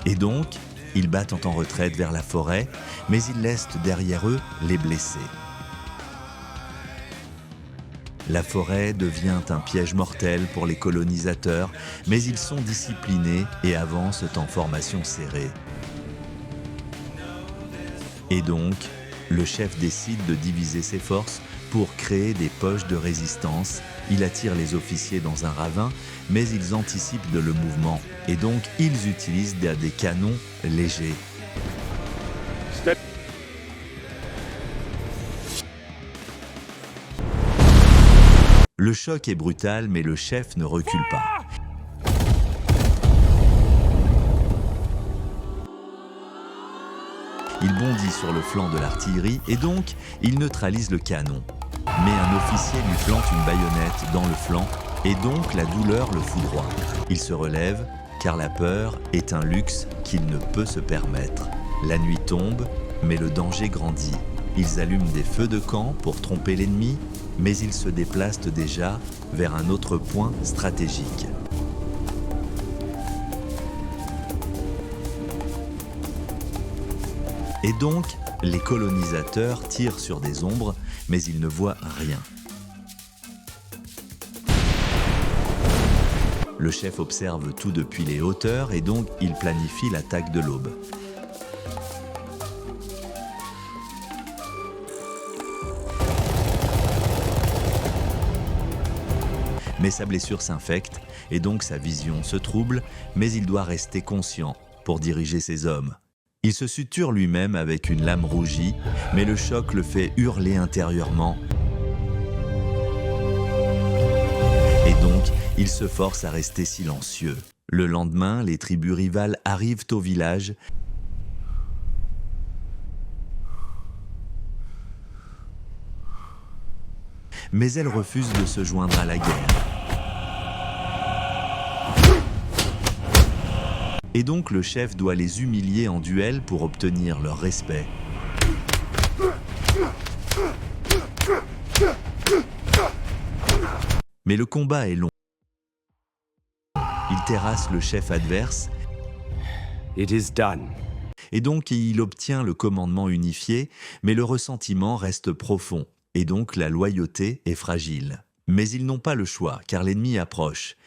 Et donc, ils battent en retraite vers la forêt, mais ils laissent derrière eux les blessés. La forêt devient un piège mortel pour les colonisateurs, mais ils sont disciplinés et avancent en formation serrée. Et donc, le chef décide de diviser ses forces pour créer des poches de résistance. Il attire les officiers dans un ravin, mais ils anticipent le mouvement et donc ils utilisent des canons légers. Le choc est brutal, mais le chef ne recule pas. Il bondit sur le flanc de l'artillerie et donc il neutralise le canon. Mais un officier lui plante une baïonnette dans le flanc et donc la douleur le foudroie. Il se relève car la peur est un luxe qu'il ne peut se permettre. La nuit tombe, mais le danger grandit. Ils allument des feux de camp pour tromper l'ennemi, mais ils se déplacent déjà vers un autre point stratégique. Et donc, les colonisateurs tirent sur des ombres, mais ils ne voient rien. Le chef observe tout depuis les hauteurs et donc il planifie l'attaque de l'aube. Mais sa blessure s'infecte et donc sa vision se trouble, mais il doit rester conscient pour diriger ses hommes. Il se suture lui-même avec une lame rougie, mais le choc le fait hurler intérieurement. Et donc, il se force à rester silencieux. Le lendemain, les tribus rivales arrivent au village. Mais elles refusent de se joindre à la guerre. Et donc le chef doit les humilier en duel pour obtenir leur respect. Mais le combat est long. Il terrasse le chef adverse. It is done. Et donc il obtient le commandement unifié, mais le ressentiment reste profond. Et donc la loyauté est fragile. Mais ils n'ont pas le choix, car l'ennemi approche.